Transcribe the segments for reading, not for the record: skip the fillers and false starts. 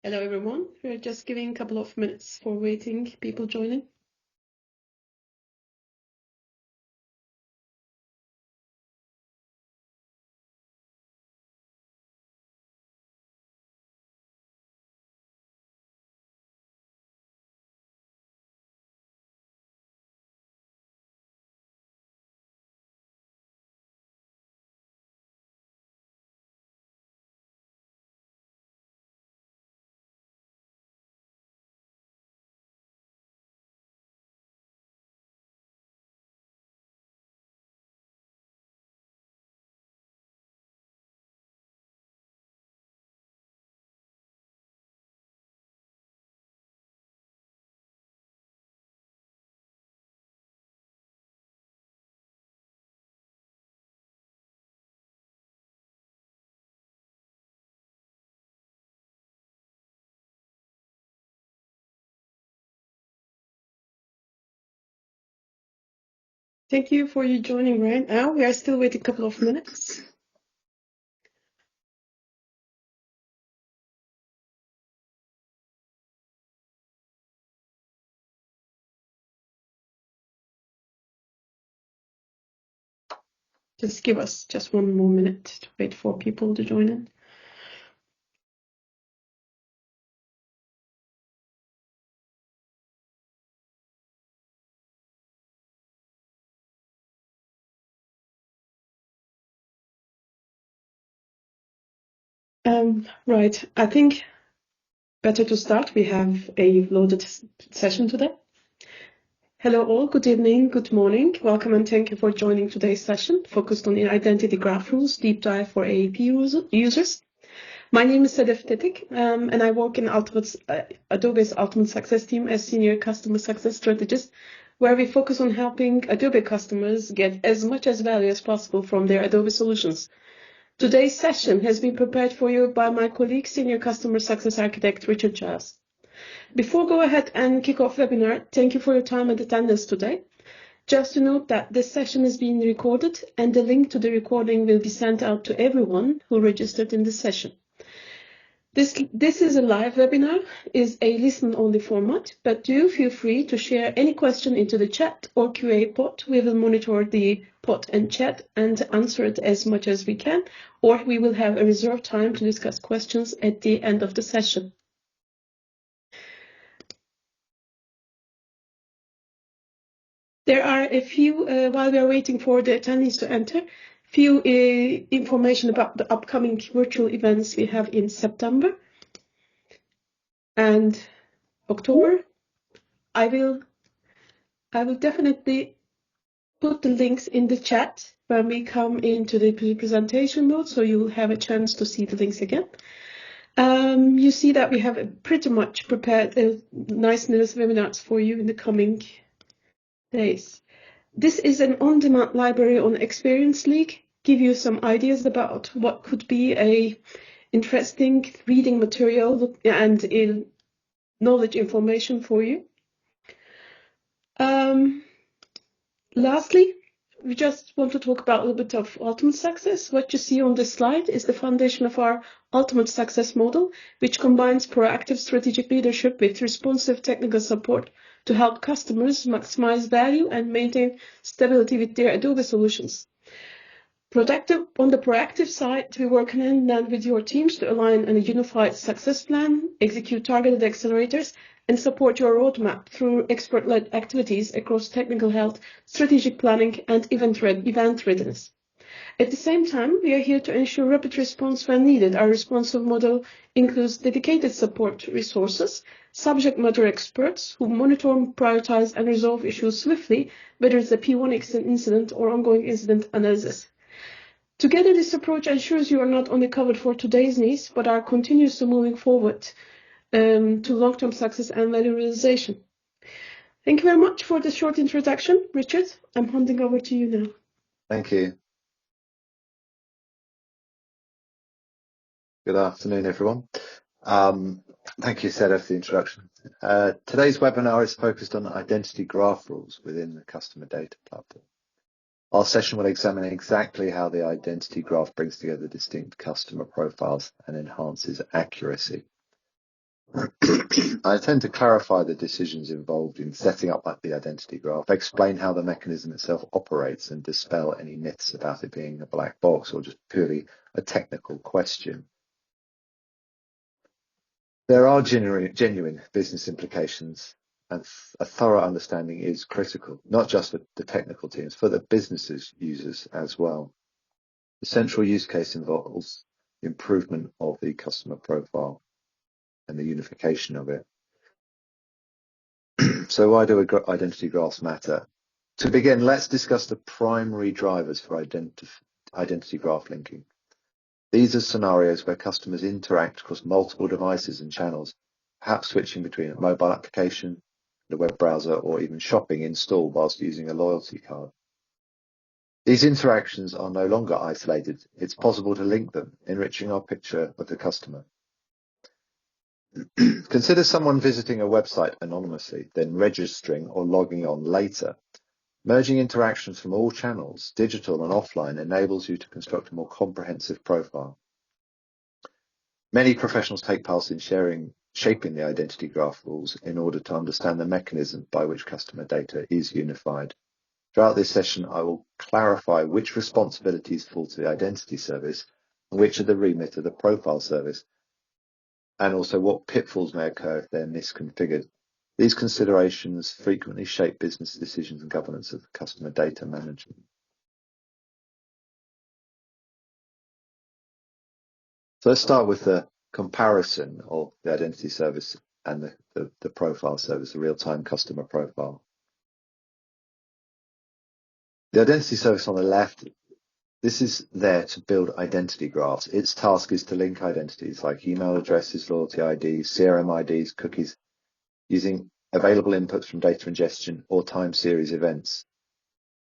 Hello, everyone. We're just giving a couple of minutes for waiting, people joining. Thank you for you joining right now. We are still waiting a couple of minutes. Just give us just one more minute to wait for people to join in. Right, I think better to start. We have a loaded session today. Hello all, good evening, good morning. Welcome and thank you for joining today's session focused on identity graph rules, deep dive for AAP users. My name is Sedef Tetik, and I work in Adobe's Ultimate Success team as Senior Customer Success Strategist, where we focus on helping Adobe customers get as much as value as possible from their Adobe solutions. Today's session has been prepared for you by my colleague, Senior Customer Success Architect Richard Giles. Before go ahead and kick off webinar, thank you for your time and attendance today. Just to note that this session is being recorded and the link to the recording will be sent out to everyone who registered in this session. This is a live webinar, is a listen-only format, but do feel free to share any question into the chat or QA pod. We will monitor the pod and chat and answer it as much as we can, or we will have a reserved time to discuss questions at the end of the session. There are a few, while we are waiting for the attendees to enter, few information about the upcoming virtual events we have in September and October. I will definitely put the links in the chat when we come into the presentation mode, so you will have a chance to see the links again. You see that we have pretty much prepared a nice webinars for you in the coming days. This is an on-demand library on Experience League. Give you some ideas about what could be a interesting reading material and knowledge information for you. Lastly, we just want to talk about a little bit of ultimate success. What you see on this slide is the foundation of our ultimate success model, which combines proactive strategic leadership with responsive technical support to help customers maximize value and maintain stability with their Adobe solutions. On the proactive side, we work hand in hand with your teams to align on a unified success plan, execute targeted accelerators, and support your roadmap through expert-led activities across technical health, strategic planning, and event readiness. At the same time, we are here to ensure rapid response when needed. Our responsive model includes dedicated support resources, subject matter experts who monitor, prioritize, and resolve issues swiftly, whether it's a P1 incident or ongoing incident analysis. Together, this approach ensures you are not only covered for today's needs, but are continuously moving forward to long-term success and value realization. Thank you very much for the short introduction. Richard, I'm handing over to you now. Thank you. Good afternoon, everyone. Thank you, Sedef, for the introduction. Today's webinar is focused on identity graph rules within the customer data platform. Our session will examine exactly how the identity graph brings together distinct customer profiles and enhances accuracy. I tend to clarify the decisions involved in setting up the identity graph, explain how the mechanism itself operates, and dispel any myths about it being a black box or just purely a technical question. There are genuine business implications, and a thorough understanding is critical, not just for the technical teams, for the business users as well. The central use case involves the improvement of the customer profile and the unification of it. So why do identity graphs matter? To begin, let's discuss the primary drivers for identity graph linking. These are scenarios where customers interact across multiple devices and channels, perhaps switching between a mobile application, the web browser, or even shopping in store whilst using a loyalty card. These interactions are no longer isolated. It's possible to link them, enriching our picture of the customer. Consider someone visiting a website anonymously, then registering or logging on later. Merging interactions from all channels, digital and offline, enables you to construct a more comprehensive profile. Many professionals take part in shaping the identity graph rules in order to understand the mechanism by which customer data is unified. Throughout this session, I will clarify which responsibilities fall to the identity service and which are the remit of the profile service, and also what pitfalls may occur if they're misconfigured. These considerations frequently shape business decisions and governance of customer data management. So let's start with the comparison of the identity service and the profile service, the real-time customer profile. The identity service on the left, this is there to build identity graphs. Its task is to link identities like email addresses, loyalty IDs, CRM IDs, cookies, using available inputs from data ingestion or time series events.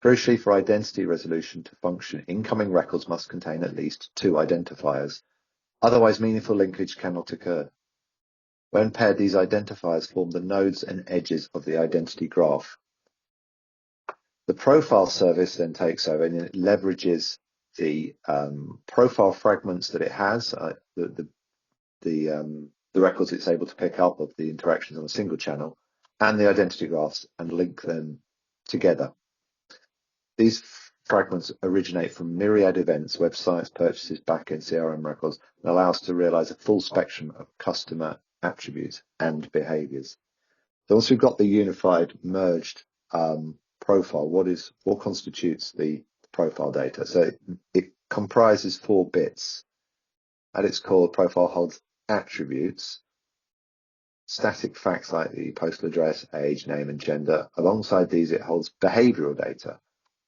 Crucially, for identity resolution to function, incoming records must contain at least 2 identifiers. Otherwise, meaningful linkage cannot occur. When paired, these identifiers form the nodes and edges of the identity graph. The profile service then takes over and it leverages the profile fragments that it has, the records it's able to pick up of the interactions on a single channel, and the identity graphs, and link them together. These fragments originate from myriad events, websites, purchases, backend, CRM records, and allow us to realize a full spectrum of customer attributes and behaviors. So once we've got the unified, merged profile, what constitutes the profile data? So it comprises 4 bits. At its core, the profile holds attributes, static facts like the postal address, age, name, and gender. Alongside these, it holds behavioral data,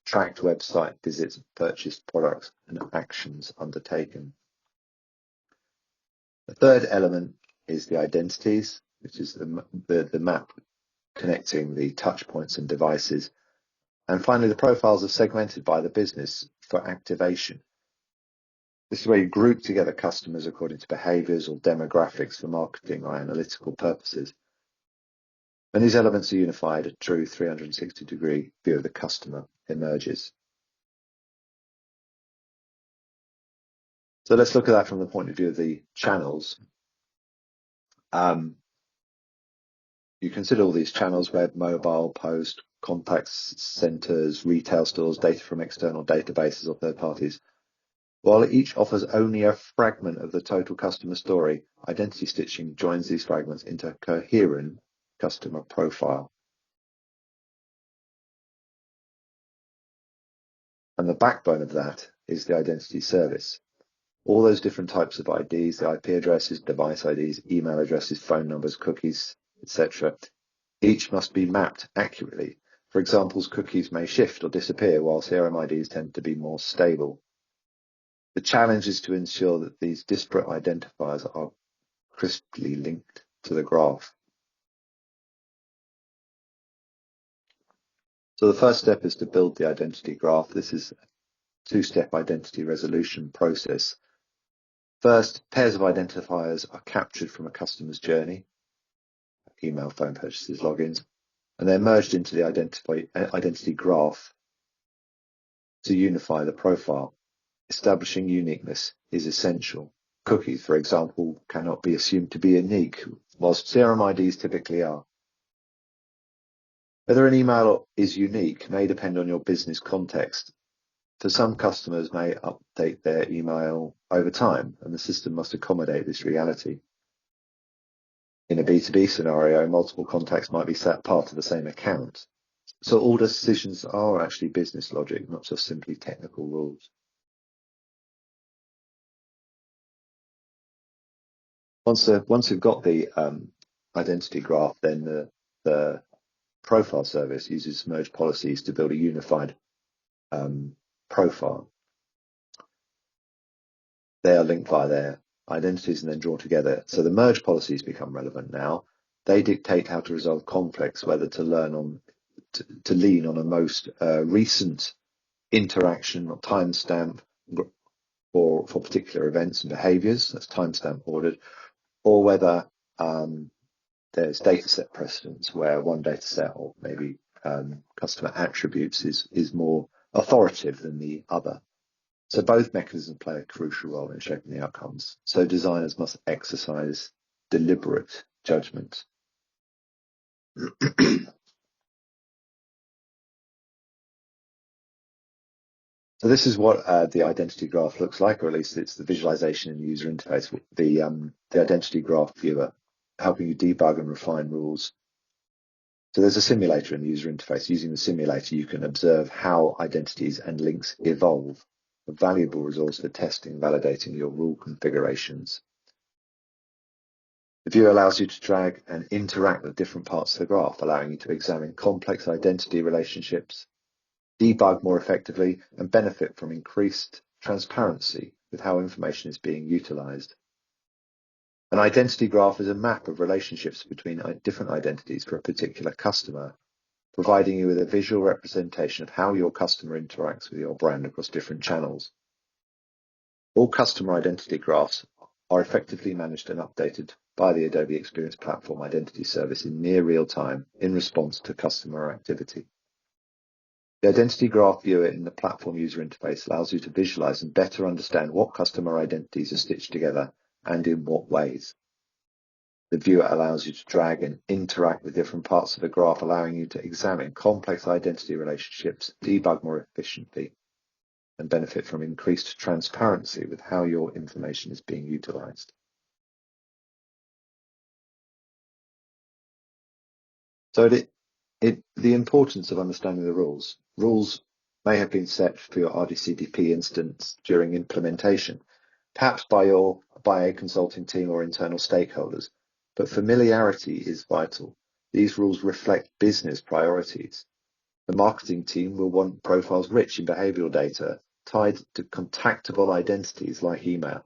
tracked website visits, purchased products, and actions undertaken. The third element is the identities, which is the map connecting the touch points and devices. And finally, the profiles are segmented by the business for activation. This is where you group together customers according to behaviors or demographics for marketing or analytical purposes. When these elements are unified, a true 360-degree view of the customer emerges. So let's look at that from the point of view of the channels. You consider all these channels: web, mobile, post, contact centers, retail stores, data from external databases or third parties. While each offers only a fragment of the total customer story, identity stitching joins these fragments into a coherent customer profile. And the backbone of that is the identity service. All those different types of IDs, the IP addresses, device IDs, email addresses, phone numbers, cookies, etc. Each must be mapped accurately. For example, cookies may shift or disappear, while CRM IDs tend to be more stable. The challenge is to ensure that these disparate identifiers are crisply linked to the graph. So the first step is to build the identity graph. This is a 2-step identity resolution process. First, pairs of identifiers are captured from a customer's journey, email, phone purchases, logins, and they're merged into the identity graph to unify the profile. Establishing uniqueness is essential. Cookies, for example, cannot be assumed to be unique. whilst CRM IDs typically are. Whether an email is unique may depend on your business context. For some customers may update their email over time, and the system must accommodate this reality. In a B2B scenario, multiple contacts might be set part of the same account. So all decisions are actually business logic, not just simply technical rules. Once you've got the identity graph, then the profile service uses merge policies to build a unified profile. They are linked via their identities and then drawn together. So the merge policies become relevant now. They dictate how to resolve conflicts, whether to lean on a most recent interaction or timestamp for particular events and behaviors, that's timestamp ordered, or whether there's dataset precedence where one dataset or maybe customer attributes is more authoritative than the other. So both mechanisms play a crucial role in shaping the outcomes. So designers must exercise deliberate judgment. So this is what the identity graph looks like, or at least it's the visualization and user interface with the identity graph viewer, helping you debug and refine rules. So there's a simulator in the user interface. Using the simulator, you can observe how identities and links evolve, a valuable resource for testing and validating your rule configurations. The view allows you to drag and interact with different parts of the graph, allowing you to examine complex identity relationships, debug more effectively, and benefit from increased transparency with how information is being utilized. An identity graph is a map of relationships between different identities for a particular customer, providing you with a visual representation of how your customer interacts with your brand across different channels. All customer identity graphs are effectively managed and updated by the Adobe Experience Platform Identity Service in near real time in response to customer activity. The identity graph viewer in the platform user interface allows you to visualize and better understand what customer identities are stitched together and in what ways. The viewer allows you to drag and interact with different parts of the graph, allowing you to examine complex identity relationships, debug more efficiently, and benefit from increased transparency with how your information is being utilized. So the importance of understanding the rules. Rules may have been set for your RDCDP instance during implementation, perhaps by a consulting team or internal stakeholders, but familiarity is vital. These rules reflect business priorities. The marketing team will want profiles rich in behavioral data tied to contactable identities like email.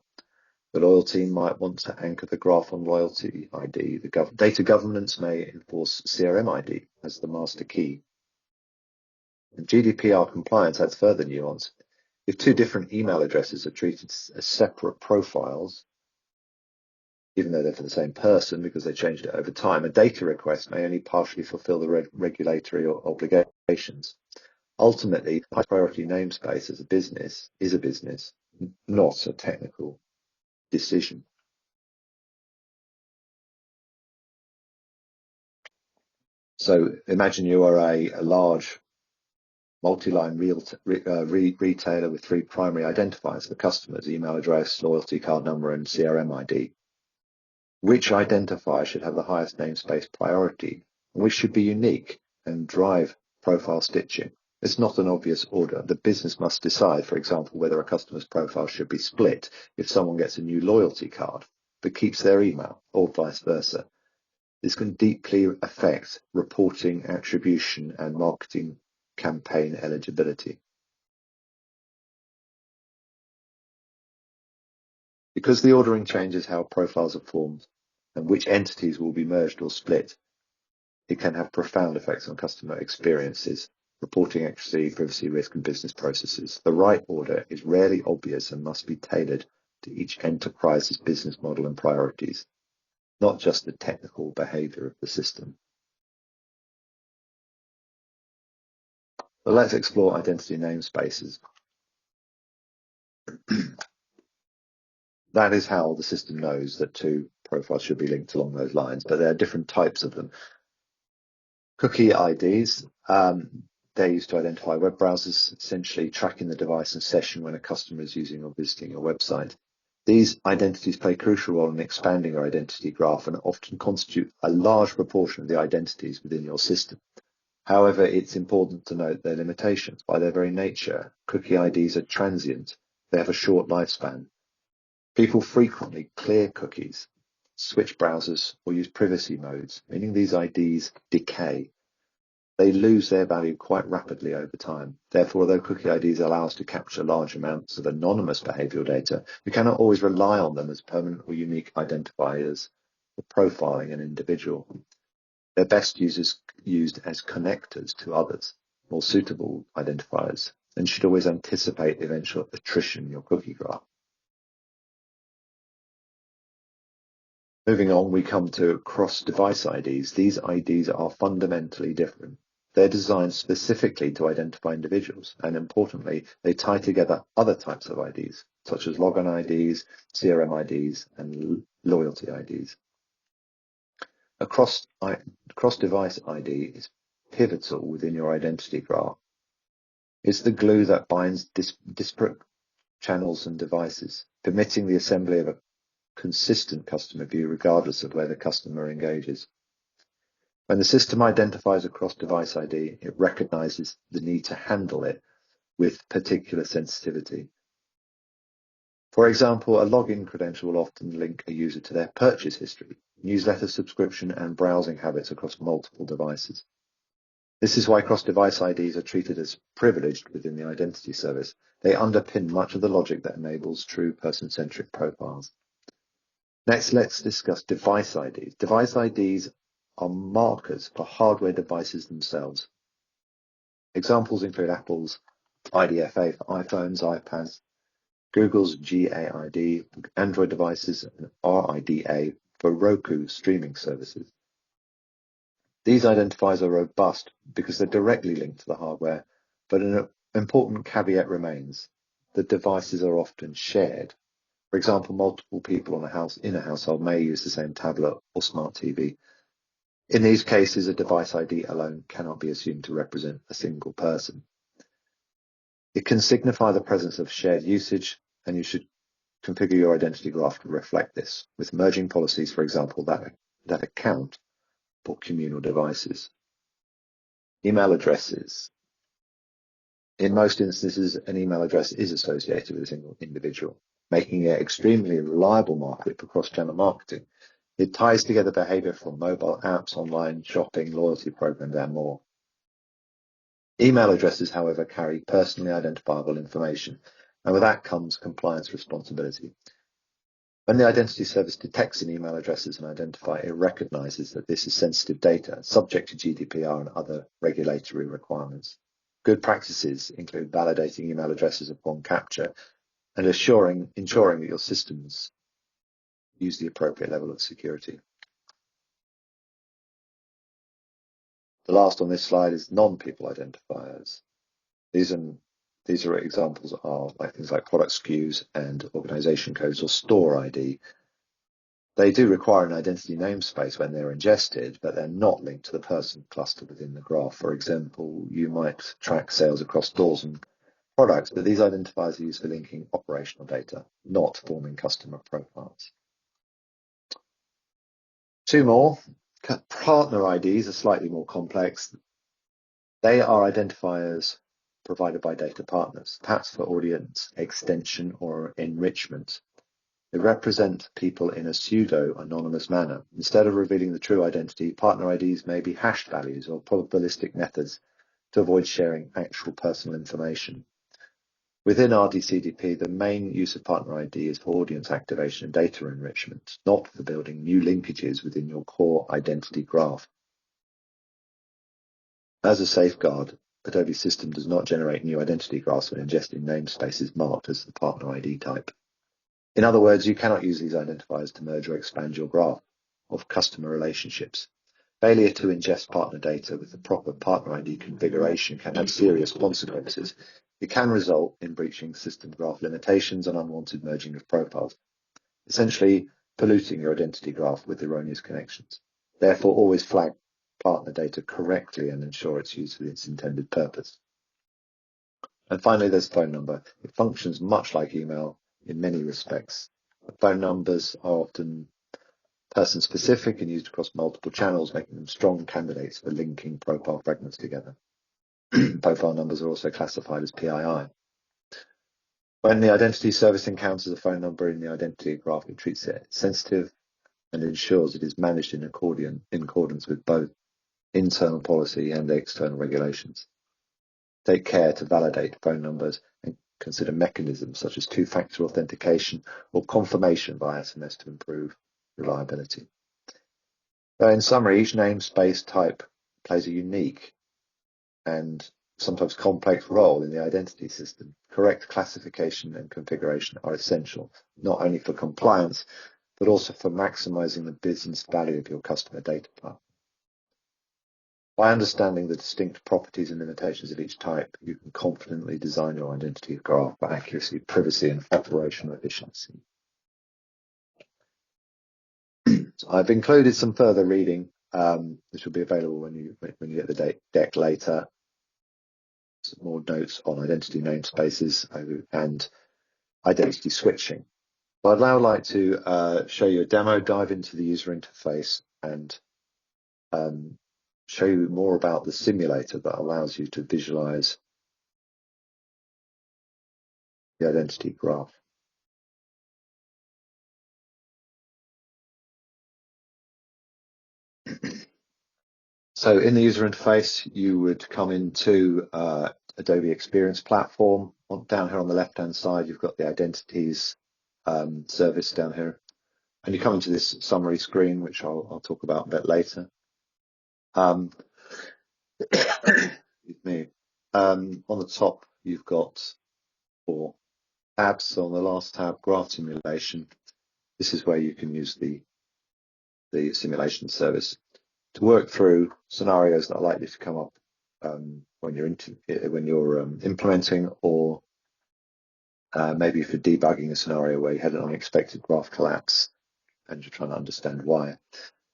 The loyal team might want to anchor the graph on loyalty ID. The data governance may enforce CRM ID as the master key. And GDPR compliance adds further nuance. If two different email addresses are treated as separate profiles, even though they're for the same person because they changed it over time, a data request may only partially fulfill the regulatory obligations. Ultimately, high priority namespace as a business is a business, not a technical decision. So imagine you are a large multi-line retailer with three primary identifiers for customers: email address, loyalty card number, and CRM ID. Which identifier should have the highest namespace priority, and which should be unique and drive profile stitching? It's not an obvious order. The business must decide, for example, whether a customer's profile should be split if someone gets a new loyalty card but keeps their email, or vice versa. This can deeply affect reporting, attribution, and marketing campaign eligibility. Because the ordering changes how profiles are formed and which entities will be merged or split, it can have profound effects on customer experiences, reporting accuracy, privacy risk, and business processes. The right order is rarely obvious and must be tailored to each enterprise's business model and priorities, not just the technical behavior of the system. But let's explore identity namespaces. That is how the system knows that two profiles should be linked along those lines, but there are different types of them. Cookie IDs, they're used to identify web browsers, essentially tracking the device and session when a customer is using or visiting your website. These identities play a crucial role in expanding your identity graph and often constitute a large proportion of the identities within your system. However, it's important to note their limitations. By their very nature, cookie IDs are transient. They have a short lifespan. People frequently clear cookies, switch browsers, or use privacy modes, meaning these IDs decay. They lose their value quite rapidly over time. Therefore, although cookie IDs allow us to capture large amounts of anonymous behavioral data, we cannot always rely on them as permanent or unique identifiers for profiling an individual. They're best used as connectors to others, more suitable identifiers, and should always anticipate eventual attrition in your cookie graph. Moving on, we come to cross-device IDs. These IDs are fundamentally different. They're designed specifically to identify individuals, and importantly, they tie together other types of IDs, such as login IDs, CRM IDs, and loyalty IDs. A cross-device ID is pivotal within your identity graph. It's the glue that binds disparate channels and devices, permitting the assembly of a consistent customer view regardless of where the customer engages. When the system identifies a cross-device ID, it recognizes the need to handle it with particular sensitivity. For example, a login credential will often link a user to their purchase history, newsletter subscription, and browsing habits across multiple devices. This is why cross-device IDs are treated as privileged within the identity service. They underpin much of the logic that enables true person-centric profiles. Next, let's discuss device IDs. Device IDs are markers for hardware devices themselves. Examples include Apple's IDFA for iPhones, iPads, Google's GAID for Android devices, and RIDA for Roku streaming services. These identifiers are robust because they're directly linked to the hardware, but an important caveat remains. The devices are often shared. For example, multiple people in a household may use the same tablet or smart TV. In these cases, a device ID alone cannot be assumed to represent a single person. It can signify the presence of shared usage, and you should configure your identity graph to reflect this, with merging policies, for example, that account for communal devices. Email addresses. In most instances, an email address is associated with a single individual, making it extremely reliable market for cross-channel marketing. It ties together behavior from mobile apps, online shopping, loyalty programs, and more. Email addresses, however, carry personally identifiable information, and with that comes compliance responsibility. When the identity service detects an email address as an identifier, it recognizes that this is sensitive data, subject to GDPR and other regulatory requirements. Good practices include validating email addresses upon capture and ensuring that your systems use the appropriate level of security. The last on this slide is non-people identifiers. These are examples of things like product SKUs and organization codes or store ID. They do require an identity namespace when they're ingested, but they're not linked to the person cluster within the graph. For example, you might track sales across stores and products, but these identifiers are used for linking operational data, not forming customer profiles. Two more. Partner IDs are slightly more complex. They are identifiers provided by data partners, perhaps for audience extension or enrichment. They represent people in a pseudo-anonymous manner. Instead of revealing the true identity, partner IDs may be hashed values or probabilistic methods to avoid sharing actual personal information. Within RDCDP, the main use of partner ID is for audience activation and data enrichment, not for building new linkages within your core identity graph. As a safeguard, Adobe system does not generate new identity graphs when ingesting namespaces marked as the partner ID type. In other words, you cannot use these identifiers to merge or expand your graph of customer relationships. Failure to ingest partner data with the proper partner ID configuration can have serious consequences. It can result in breaching system graph limitations and unwanted merging of profiles. Essentially, polluting your identity graph with erroneous connections. Therefore, always flag partner data correctly and ensure it's used for its intended purpose. And finally, there's phone number. It functions much like email in many respects. Phone numbers are often person-specific and used across multiple channels, making them strong candidates for linking profile fragments together. Profile numbers are also classified as PII. When the identity service encounters a phone number in the identity graph, it treats it sensitive and ensures it is managed in accordance with both internal policy and external regulations. Take care to validate phone numbers and consider mechanisms such as two-factor authentication or confirmation via SMS to improve reliability. So in summary, each namespace type plays a unique and sometimes complex role in the identity system. Correct classification and configuration are essential, not only for compliance, but also for maximizing the business value of your customer data platform. By understanding the distinct properties and limitations of each type, you can confidently design your identity graph for accuracy, privacy, and operational efficiency. So I've included some further reading, which will be available when you get the deck later. Some more notes on identity namespaces and identity switching. But I'd now like to show you a demo, dive into the user interface, and show you more about the simulator that allows you to visualize the identity graph. So in the user interface, you would come into Adobe Experience Platform. Down here on the left-hand side, you've got the identities service down here. And you come into this summary screen, which I'll talk about a bit later. Excuse me. On the top, you've got 4 tabs. So on the last tab, Graph Simulation, this is where you can use the simulation service to work through scenarios that are likely to come up when you're implementing, or maybe for debugging a scenario where you had an unexpected graph collapse and you're trying to understand why.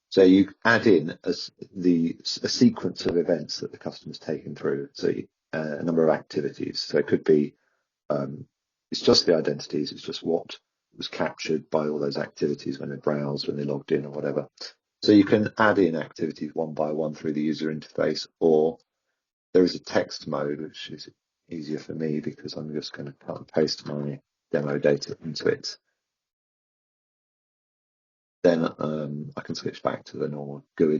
So you add in a sequence of events that the customer's taken through, so a number of activities. So it could be it's just the identities, it's just what was captured by all those activities when they browsed, when they logged in, or whatever. So you can add in activities one by one through the user interface, or there is a text mode, which is easier for me because I'm just going to cut and paste my demo data into it. Then I can switch back to the normal GUI,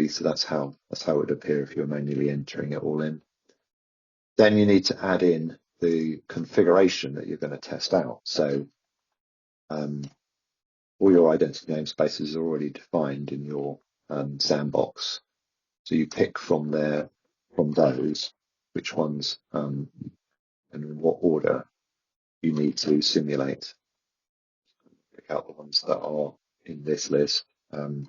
so that's how it would appear if you're manually entering it all in. Then you need to add in the configuration that you're going to test out. So all your identity namespaces are already defined in your sandbox. So you pick from those which ones and in what order you need to simulate. Pick out the ones that are in this list. And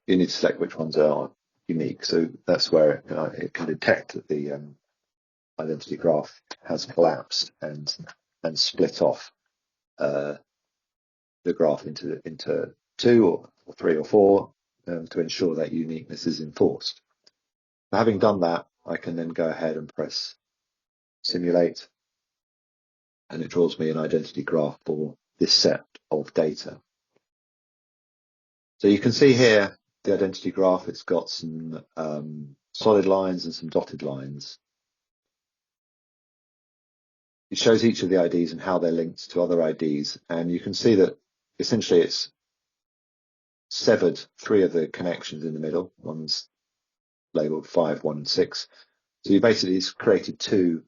you need to select which ones are unique. So that's where it can detect that the identity graph has collapsed and split off the graph into 2 or 3 or 4 to ensure that uniqueness is enforced. Having done that, I can then go ahead and press simulate, and it draws me an identity graph for this set of data. So you can see here the identity graph. It's got some solid lines and some dotted lines. It shows each of the IDs and how they're linked to other IDs, and you can see that essentially it's severed 3 of the connections in the middle. One's labeled 5, 1, and 6. So you basically created 2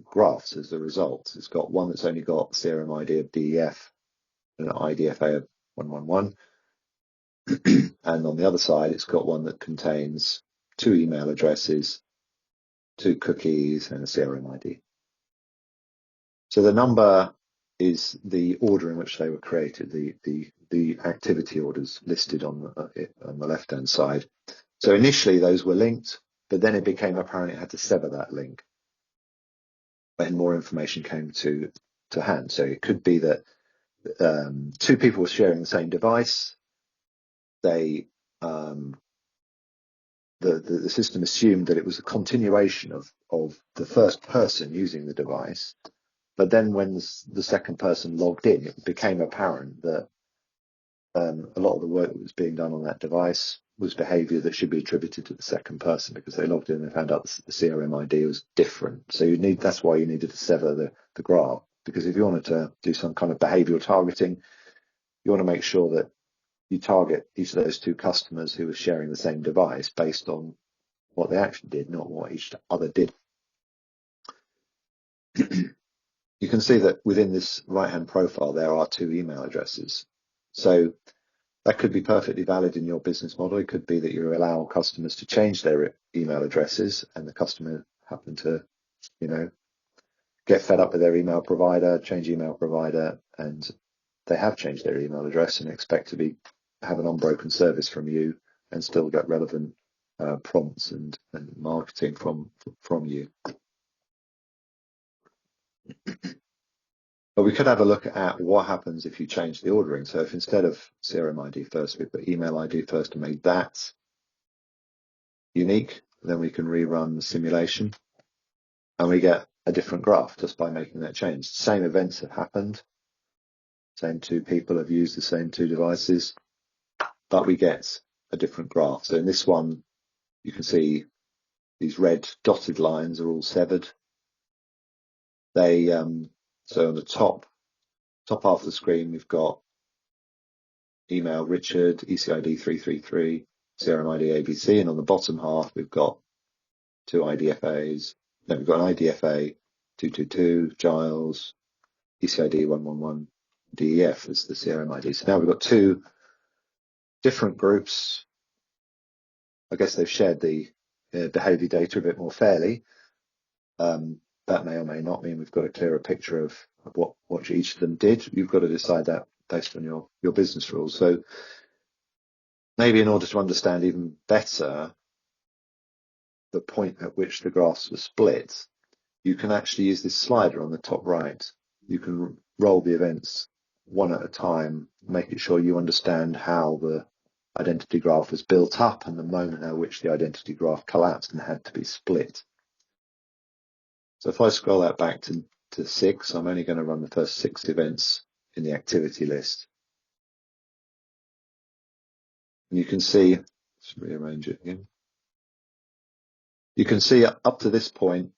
graphs as a result. It's got one that's only got CRM ID of DEF and an IDFA of 111. And on the other side, it's got one that contains 2 email addresses, 2 cookies, and a CRM ID. So the number is the order in which they were created, the activity orders listed on the left-hand side. So initially, those were linked but then it became apparent it had to sever that link when more information came to hand. So it could be that two people were sharing the same device. They the system assumed that it was a continuation of the first person using the device, but then when the second person logged in, it became apparent that a lot of the work that was being done on that device was behavior that should be attributed to the second person, because they logged in and found out the CRM ID was different. So that's why you needed to sever the graph, because if you wanted to do some kind of behavioral targeting, you want to make sure that you target each of those two customers who were sharing the same device based on what they actually did, not what each other did. You can see that within this right-hand profile, there are two email addresses. So that could be perfectly valid in your business model. It could be that you allow customers to change their email addresses, and the customer happen to, get fed up with their email provider, change email provider, and they have changed their email address and expect to have an unbroken service from you and still get relevant prompts and marketing from you. But we could have a look at what happens if you change the ordering. So if instead of CRM ID first, we put email ID first and make that unique, then we can rerun the simulation and we get a different graph just by making that change. Same events have happened. Same two people have used the same two devices, but we get a different graph. So in this one, you can see these red dotted lines are all severed. So on the top half of the screen, we've got email Richard, ECID 333, CRM ID ABC, and on the bottom half, we've got two IDFAs. No, we've got an IDFA 222, Giles, ECID 111, DEF is the CRM ID. So now we've got two different groups. I guess they've shared the behavior data a bit more fairly. That may or may not mean we've got a clearer picture of what each of them did. You've got to decide that based on your business rules. So maybe in order to understand even better the point at which the graphs were split, you can actually use this slider on the top right. You can roll the events one at a time, making sure you understand how the identity graph was built up and the moment at which the identity graph collapsed and had to be split. So if I scroll that back to 6, I'm only going to run the first 6 events in the activity list. And you can see, let's rearrange it again. You can see up to this point,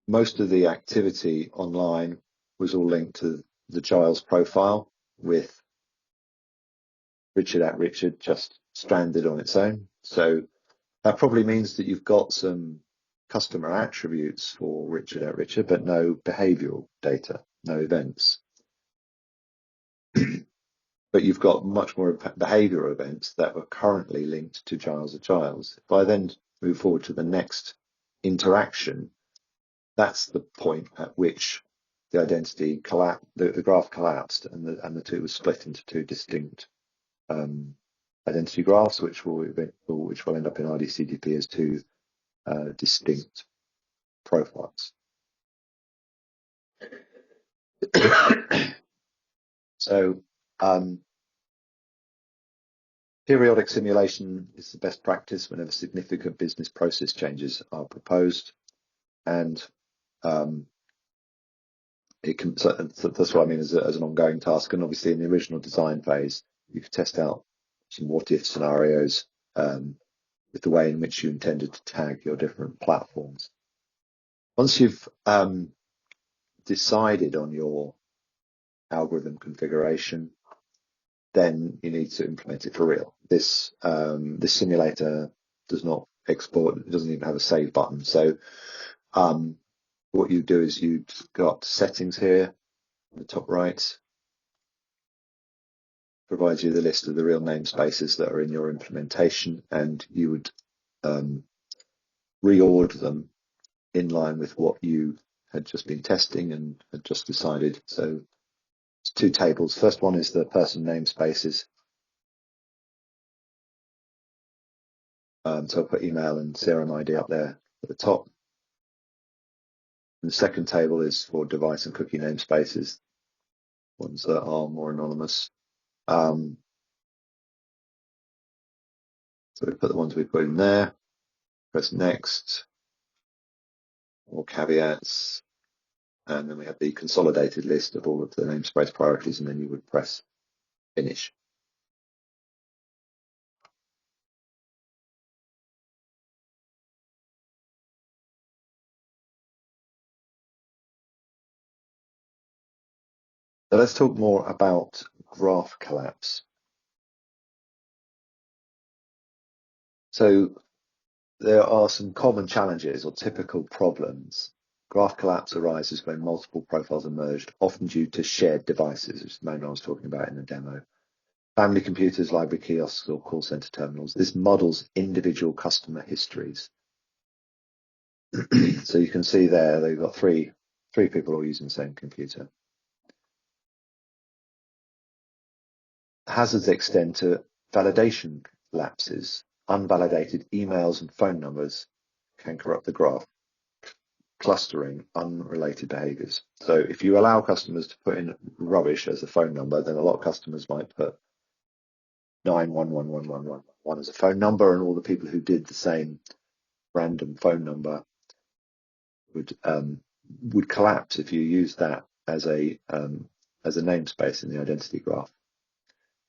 most of the activity online was all linked to the Giles profile, with Richard just stranded on its own. So that probably means that you've got some customer attributes for Richard, but no behavioral data, no events. But you've got much more behavioral events that were currently linked to Giles at Giles. If I then move forward to the next interaction, that's the point at which the identity the graph collapsed, and the two were split into two distinct identity graphs, which will end up in RDCDP as two distinct profiles. So periodic simulation is the best practice whenever significant business process changes are proposed, and so that's what I mean as an ongoing task. And obviously in the original design phase, you could test out some what-if scenarios with the way in which you intended to tag your different platforms. Once you've decided on your algorithm configuration, then you need to implement it for real. This simulator does not export, it doesn't even have a save button. So what you do is you've got settings here on the top right, provides you the list of the real namespaces that are in your implementation, and you would reorder them in line with what you had just been testing and had just decided. So it's two tables. First one is the person namespaces. So I'll put email and CRM ID up there at the top. And the second table is for device and cookie namespaces, ones that are more anonymous. So we put the ones we put in there, press next, more caveats, and then we have the consolidated list of all of the namespace priorities, and then you would press finish. So let's talk more about graph collapse. So there are some common challenges or typical problems. Graph collapse arises when multiple profiles are merged, often due to shared devices, which is the main one I was talking about in the demo. Family computers, library kiosks, or call center terminals. This models individual customer histories. So you can see there, they've got three people all using the same computer. Hazards extend to validation lapses. Unvalidated emails and phone numbers can corrupt the graph. Clustering unrelated behaviors. So if you allow customers to put in rubbish as a phone number, then a lot of customers might put 9111111 as a phone number, and all the people who did the same random phone number would collapse if you use that as a namespace in the identity graph.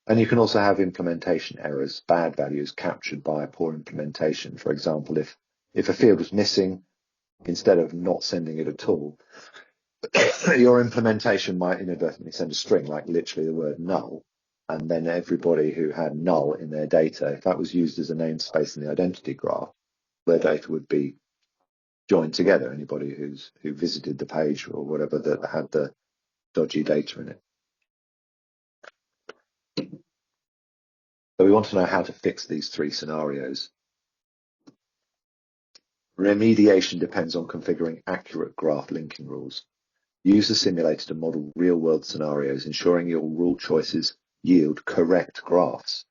And you can also have implementation errors, bad values captured by a poor implementation. For example, if a field was missing, instead of not sending it at all, your implementation might inadvertently send a string, like literally the word null, and then everybody who had null in their data, if that was used as a namespace in the identity graph, their data would be joined together. Anybody who visited the page or whatever that had the dodgy data in it. So we want to know how to fix these three scenarios. Remediation depends on configuring accurate graph linking rules. Use the simulator to model real-world scenarios, ensuring your rule choices yield correct graphs.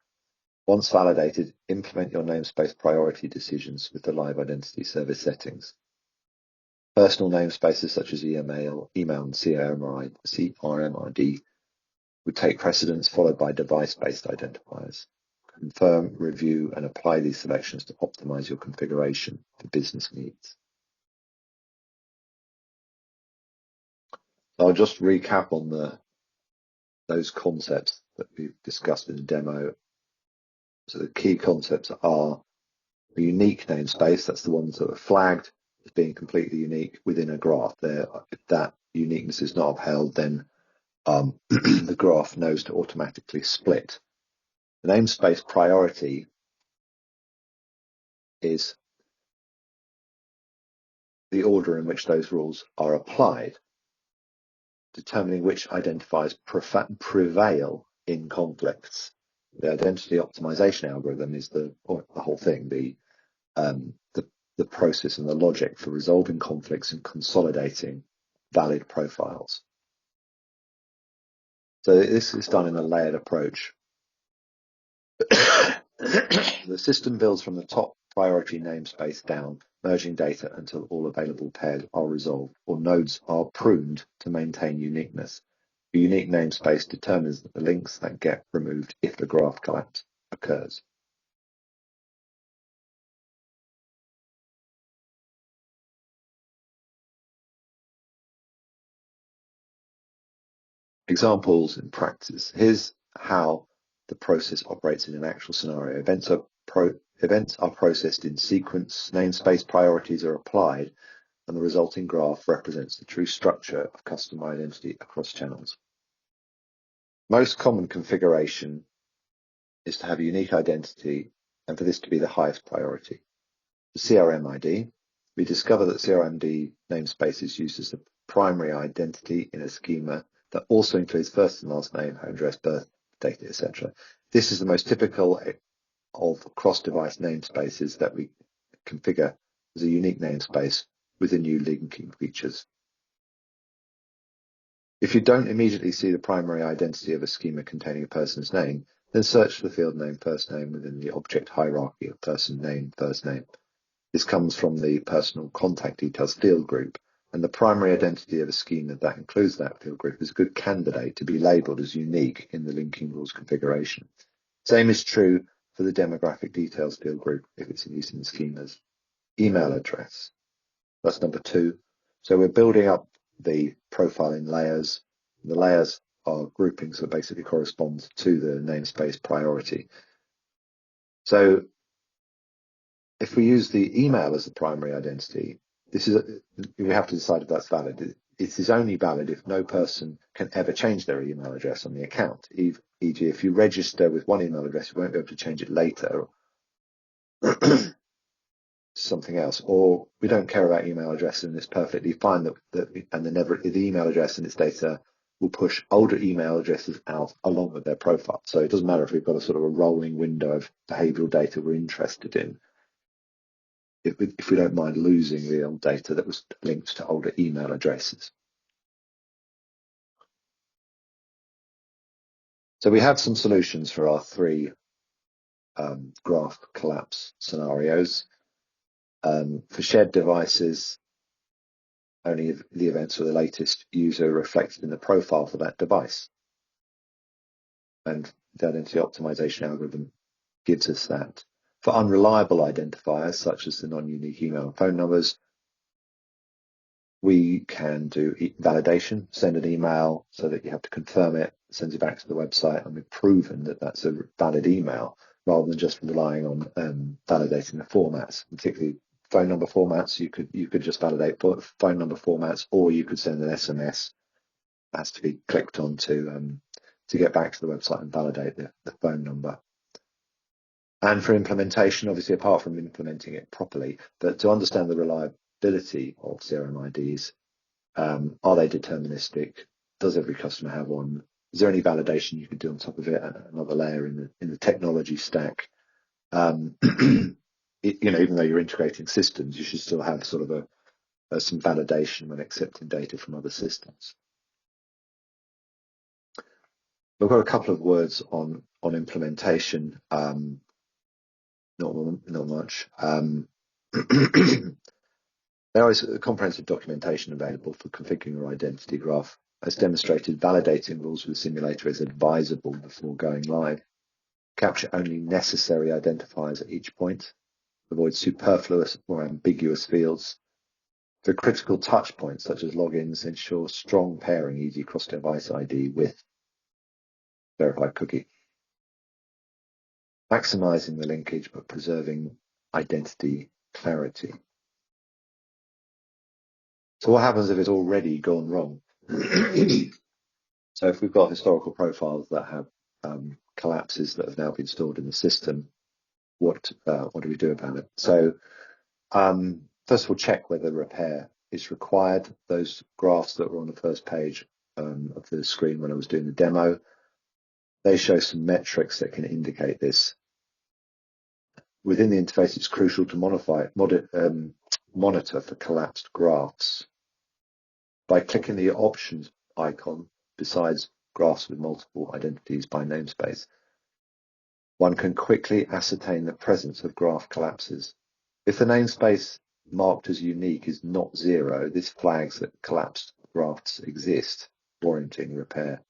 Once validated, implement your namespace priority decisions with the live identity service settings. Personal namespaces such as email and CRM ID would take precedence, followed by device-based identifiers. Confirm, review, and apply these selections to optimize your configuration for business needs. So I'll just recap on those concepts that we've discussed in the demo. So the key concepts are a unique namespace. That's the ones that are flagged as being completely unique within a graph. If that uniqueness is not upheld, then the graph knows to automatically split. The namespace priority is the order in which those rules are applied, determining which identifiers prevail in conflicts. The identity optimization algorithm is the whole thing, the process and the logic for resolving conflicts and consolidating valid profiles. So this is done in a layered approach. The system builds from the top priority namespace down, merging data until all available pairs are resolved or nodes are pruned to maintain uniqueness. The unique namespace determines the links that get removed if the graph collapse occurs. Examples in practice. Here's how the process operates in an actual scenario. Events are processed in sequence, namespace priorities are applied, and the resulting graph represents the true structure of customer identity across channels. Most common configuration is to have a unique identity and for this to be the highest priority. The CRM ID, we discover that CRM namespace is used as the primary identity in a schema that also includes first and last name, home address, birth date, etc. This is the most typical of cross-device namespaces that we configure as a unique namespace with the new linking features. If you don't immediately see the primary identity of a schema containing a person's name, Then search for the field name first name within the object hierarchy of person name first name. This comes from the personal contact details field group, and the primary identity of a schema that includes that field group is a good candidate to be labelled as unique in the linking rules configuration. Same is true for the demographic details field group if it's used in the schemas. Email address, that's number 2. So we're building up the profile in layers. The layers are groupings that basically correspond to the namespace priority. So if we use the email as the primary identity, we have to decide if that's valid. It is only valid if no person can ever change their email address on the account. E.g., if you register with one email address, you won't be able to change it later to something else. Or we don't care about email address, and it's perfectly fine the email address and its data will push older email addresses out along with their profile. So it doesn't matter if we've got a sort of a rolling window of behavioral data we're interested in. If we don't mind losing the old data that was linked to older email addresses. So we have some solutions for our 3 graph collapse scenarios. For shared devices, only the events for the latest user are reflected in the profile for that device. And the identity optimization algorithm gives us that. For unreliable identifiers, such as the non-unique email and phone numbers, we can do validation, send an email so that you have to confirm it, sends it back to the website, and we've proven that that's a valid email, rather than just relying on validating the formats. Particularly phone number formats, you could just validate phone number formats, or you could send an SMS that has to be clicked on to get back to the website and validate the phone number. And for implementation, obviously, apart from implementing it properly, but to understand the reliability of CRM IDs, are they deterministic? Does every customer have one? Is there any validation you could do on top of it? Another layer in the technology stack. Even though you're integrating systems, you should still have sort of some validation when accepting data from other systems. We've got a couple of words on implementation. Not much. There is a comprehensive documentation available for configuring your identity graph. As demonstrated, validating rules with the simulator is advisable before going live. Capture only necessary identifiers at each point. Avoid superfluous or ambiguous fields. For critical touch points, such as logins, ensure strong pairing, e.g. cross-device ID with verified cookie. Maximizing the linkage but preserving identity clarity. So what happens if it's already gone wrong? So if we've got historical profiles that have collapses that have now been stored in the system, what do we do about it? So first of all, check whether repair is required. Those graphs that were on the first page of the screen when I was doing the demo, they show some metrics that can indicate this. Within the interface, it's crucial to monitor for collapsed graphs. By clicking the options icon, besides graphs with multiple identities by namespace, one can quickly ascertain the presence of graph collapses. If the namespace marked as unique is not 0, this flags that collapsed graphs exist, warranting repair.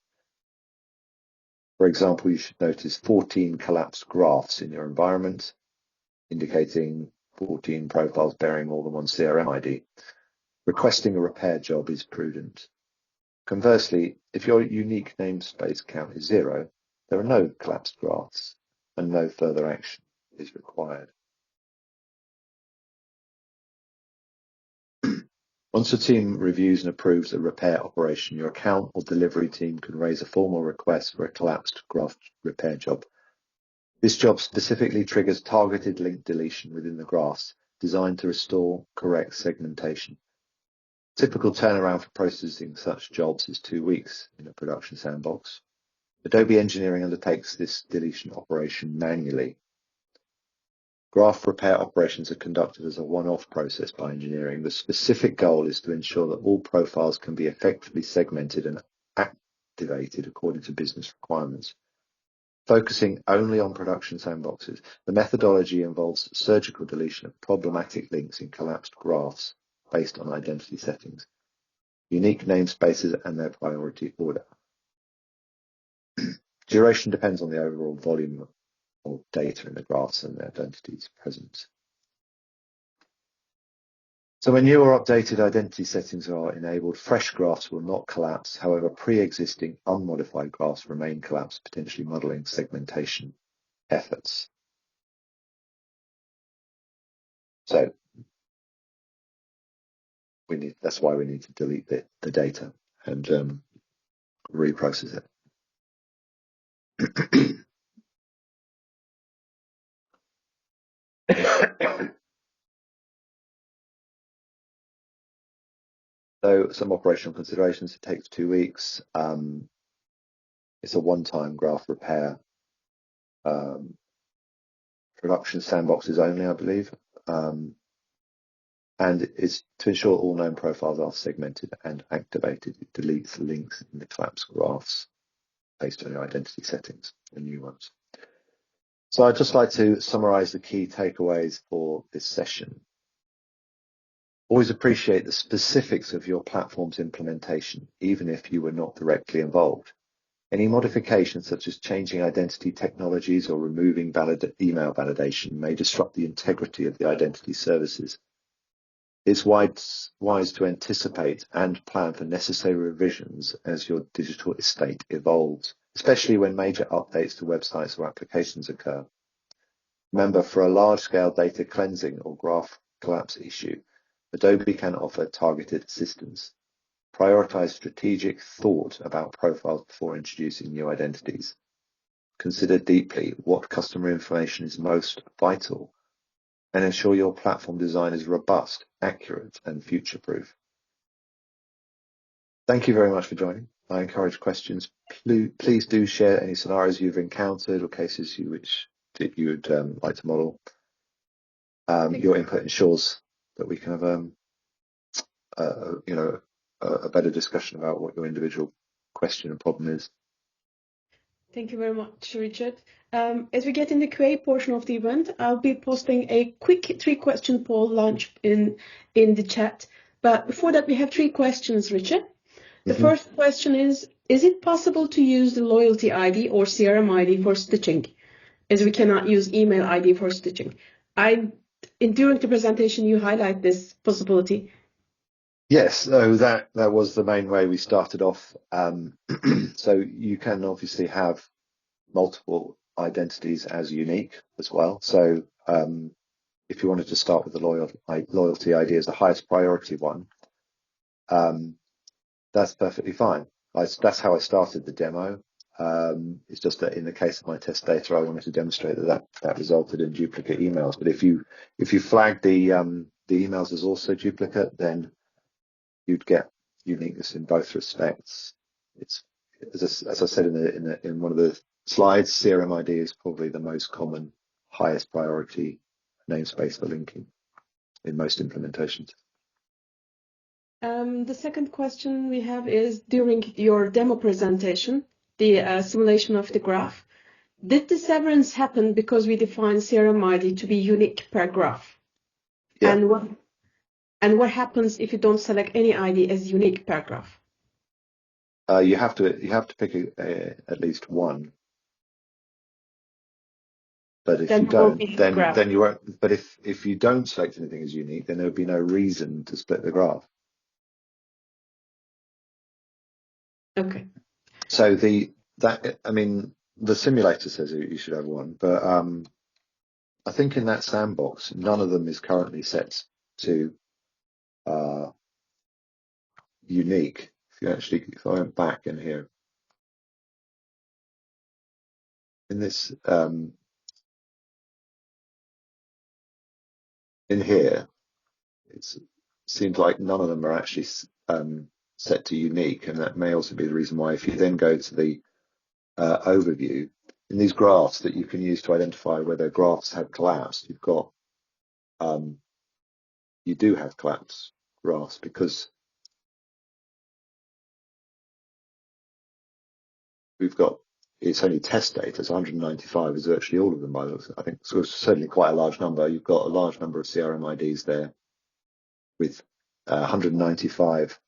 For example, you should notice 14 collapsed graphs in your environment, indicating 14 profiles bearing more than one CRM ID. Requesting a repair job is prudent. Conversely, if your unique namespace count is 0, there are no collapsed graphs and no further action is required. Once the team reviews and approves a repair operation, your account or delivery team can raise a formal request for a collapsed graph repair job. This job specifically triggers targeted link deletion within the graphs, designed to restore correct segmentation. Typical turnaround for processing such jobs is 2 weeks in a production sandbox. Adobe Engineering undertakes this deletion operation manually. Graph repair operations are conducted as a one-off process by engineering. The specific goal is to ensure that all profiles can be effectively segmented and activated according to business requirements. Focusing only on production sandboxes, the methodology involves surgical deletion of problematic links in collapsed graphs based on identity settings, unique namespaces and their priority order. Duration depends on the overall volume of data in the graphs and the identities present. So when new or updated identity settings are enabled, fresh graphs will not collapse. However, pre-existing unmodified graphs remain collapsed, potentially muddling segmentation efforts. So that's why we need to delete the data and reprocess it. So some operational considerations, it takes 2 weeks. It's a one-time graph repair. Production sandboxes only, I believe. And it's to ensure all known profiles are segmented and activated. It deletes links in the collapsed graphs based on your identity settings, the new ones. So I'd just like to summarize the key takeaways for this session. Always appreciate the specifics of your platform's implementation, even if you were not directly involved. Any modifications, such as changing identity technologies or removing email validation, may disrupt the integrity of the identity services. It's wise to anticipate and plan for necessary revisions as your digital estate evolves, especially when major updates to websites or applications occur. Remember, for a large-scale data cleansing or graph collapse issue, Adobe can offer targeted assistance. Prioritize strategic thought about profiles before introducing new identities. Consider deeply what customer information is most vital, and ensure your platform design is robust, accurate, and future-proof. Thank you very much for joining. I encourage questions. Please do share any scenarios you've encountered or cases you would like to model. Your input ensures that we can have a better discussion about what your individual question and problem is. Thank you very much, Richard. As we get in the QA portion of the event, I'll be posting a quick 3-question poll launch in the chat. But before that, we have 3 questions, Richard. The first question is it possible to use the loyalty ID or CRM ID for stitching, as we cannot use email ID for stitching? During the presentation, you highlight this possibility. Yes, so that was the main way we started off. So you can obviously have multiple identities as unique as well. So if you wanted to start with the loyalty ID as the highest priority one, that's perfectly fine. That's how I started the demo. It's just that in the case of my test data, I wanted to demonstrate that resulted in duplicate emails. But if you flag the emails as also duplicate, then you'd get uniqueness in both respects. It's as I said in one of the slides, CRM ID is probably the most common, highest priority namespace for linking in most implementations. The second question we have is, during your demo presentation, the simulation of the graph, did the severance happen because we defined CRM ID to be unique per graph? Yeah. And what happens if you don't select any ID as unique per graph? You have to pick at least one. But if you don't, then you won't. But if you don't select anything as unique, then there would be no reason to split the graph. Okay. So the simulator says you should have one, but I think in that sandbox, none of them is currently set to unique. If I went back in here, in this in here, it seems like none of them are actually set to unique, and that may also be the reason why if you then go to the overview, in these graphs that you can use to identify whether graphs have collapsed, you've got you do have collapse graphs because we've got it's only test data, so 195 is virtually all of them. I think it's certainly quite a large number. You've got a large number of CRM IDs there with 195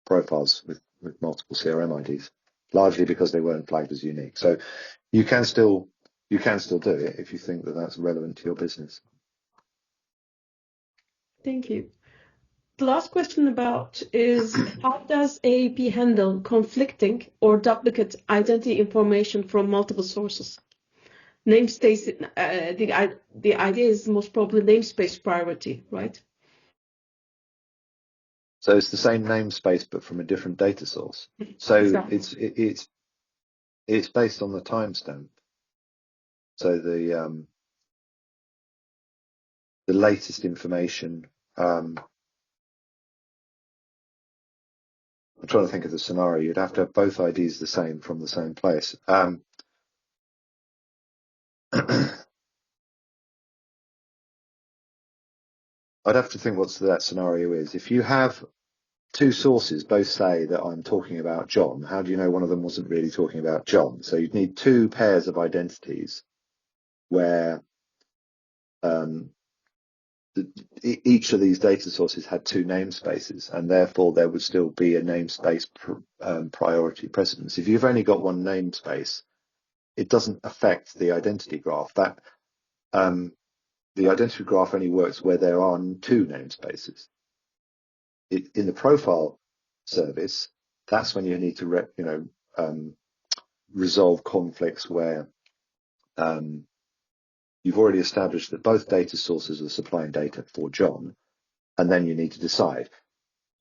profiles with multiple CRM IDs, largely because they weren't flagged as unique. So you can still do it if you think that that's relevant to your business. Thank you. The last question is how does AAP handle conflicting or duplicate identity information from multiple sources? Namespace, the idea is most probably namespace priority, right? So it's the same namespace, but from a different data source. So exactly. It's based on the timestamp. So the latest information. I'm trying to think of the scenario. You'd have to have both IDs the same from the same place. I'd have to think what that scenario is. If you have two sources both say that I'm talking about John, how do you know one of them wasn't really talking about John? So you'd need two pairs of identities where each of these data sources had two namespaces, and therefore there would still be a namespace priority precedence. If you've only got one namespace, it doesn't affect the identity graph. That the identity graph only works where there are two namespaces. In the profile service, that's when you need to resolve conflicts where you've already established that both data sources are supplying data for John, and then you need to decide,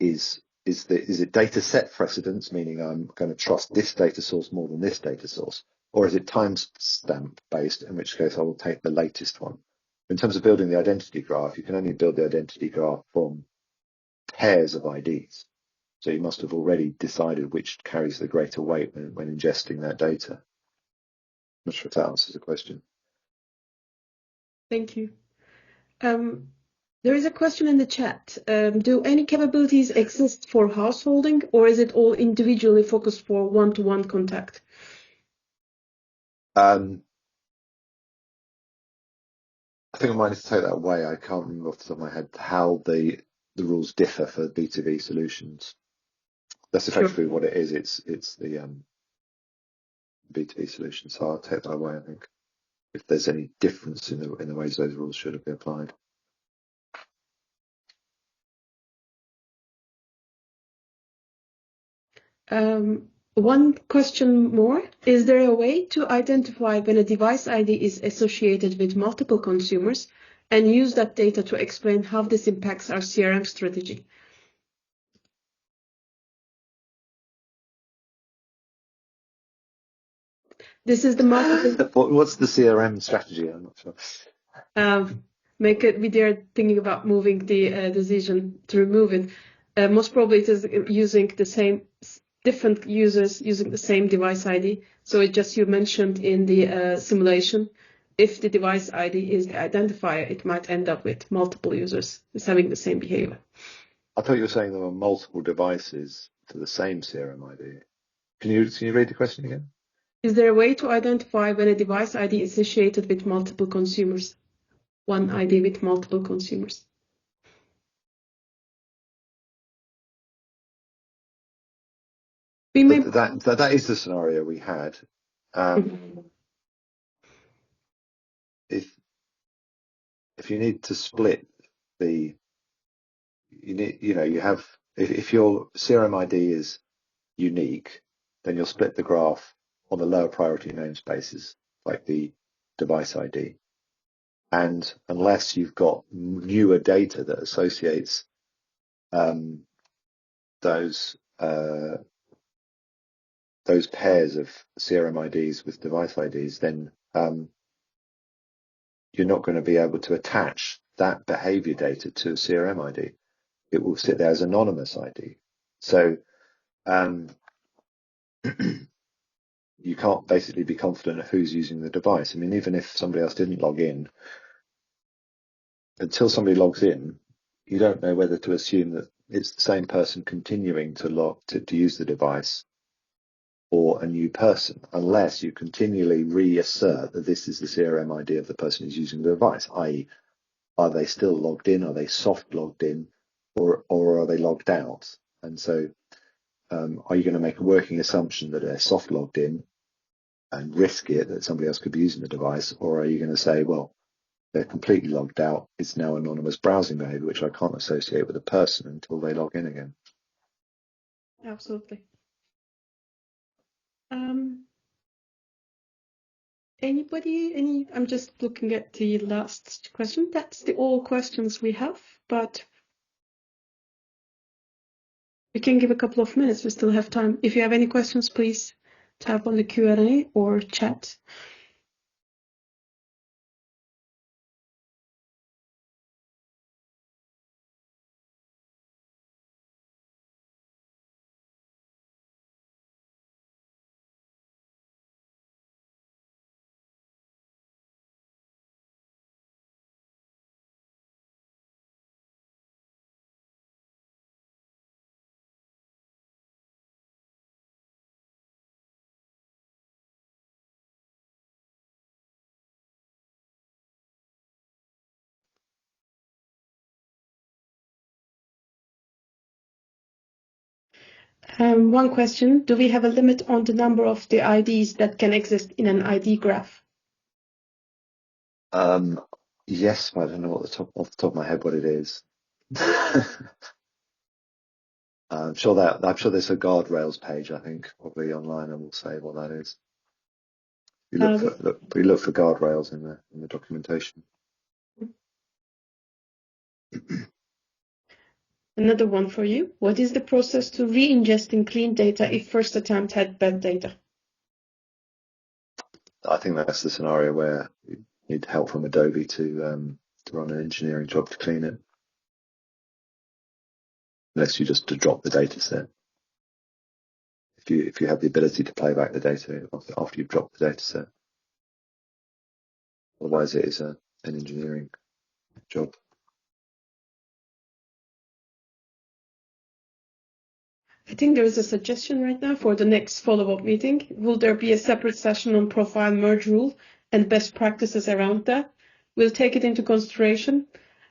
is it data set precedence, meaning I'm going to trust this data source more than this data source, or is it timestamp based, in which case I will take the latest one? In terms of building the identity graph, you can only build the identity graph from pairs of IDs. So you must have already decided which carries the greater weight when ingesting that data. I'm not sure if that answers the question. Thank you. There is a question in the chat. Do any capabilities exist for householding, or is it all individually focused for one-to-one contact? I think I might have to take that away. I can't remember off the top of my head how the rules differ for B2B solutions. That's effectively what it is. It's the B2B solution. So I'll take that away, I think, if there's any difference in the ways those rules should have been applied. One question more. Is there a way to identify when a device ID is associated with multiple consumers and use that data to explain how this impacts our CRM strategy? This is the multiple. What's the CRM strategy? I'm not sure. Make it. They're thinking about moving the decision to remove it. Most probably it is using the same different users using the same device ID. So it just you mentioned in the simulation, if the device ID is the identifier, it might end up with multiple users having the same behavior. I thought you were saying there were multiple devices to the same CRM ID. Can you read the question again? Is there a way to identify when a device ID is associated with multiple consumers? One ID with multiple consumers. That is the scenario we had. If you need to split if your CRM ID is unique, then you'll split the graph on the lower priority namespaces, like the device ID. And unless you've got newer data that associates those pairs of CRM IDs with device IDs, then you're not going to be able to attach that behavior data to a CRM ID. It will sit there as anonymous ID. So you can't basically be confident of who's using the device. I mean, even if somebody else didn't log in, until somebody logs in, you don't know whether to assume that it's the same person continuing to use the device or a new person, unless you continually reassert that this is the CRM ID of the person who's using the device, i.e., are they still logged in? Are they soft logged in, or are they logged out? And so, are you going to make a working assumption that they're soft logged in and risk it that somebody else could be using the device, or are you going to say, well, they're completely logged out, it's now anonymous browsing behavior, which I can't associate with a person until they log in again? Absolutely. Anybody? I'm just looking at the last question. That's all questions we have, but we can give a couple of minutes. We still have time. If you have any questions, please type on the Q&A or chat. One question, do we have a limit on the number of the IDs that can exist in an ID graph? Yes, but I don't know off the top of my head what it is. I'm sure there's a guardrails page, I think, probably online, and we'll say what that is. We look for guardrails in the documentation. Another one for you. What is the process to re-ingesting clean data if first attempt had bad data? I think that's the scenario where you need help from Adobe to run an engineering job to clean it, unless you just drop the data set. If you have the ability to play back the data after you've dropped the data set, otherwise it is an engineering job. I think there is a suggestion right now for the next follow-up meeting. Will there be a separate session on profile merge rule and best practices around that? We'll take it into consideration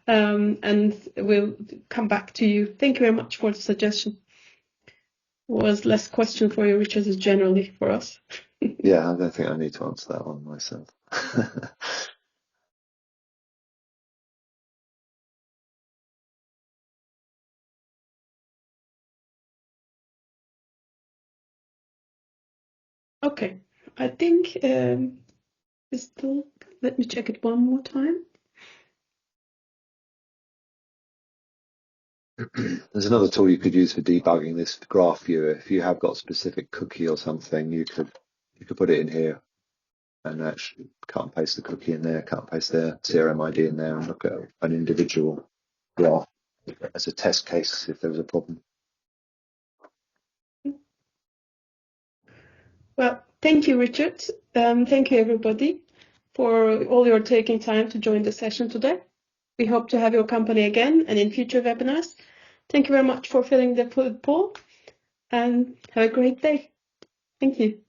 and we'll come back to you. Thank you very much for the suggestion. It was less question for you, Richard, is generally for us. Yeah, I don't think I need to answer that one myself. Okay, I think let me check it one more time. There's another tool you could use for debugging this graph viewer. If you have got a specific cookie or something, you could put it in here and actually cut and paste the cookie in there, cut and paste their CRM ID in there, and look at an individual graph as a test case if there was a problem. Well, thank you, Richard. Thank you, everybody, for all your taking time to join the session today. We hope to have your company again and in future webinars. Thank you very much for filling the poll and have a great day. Thank you.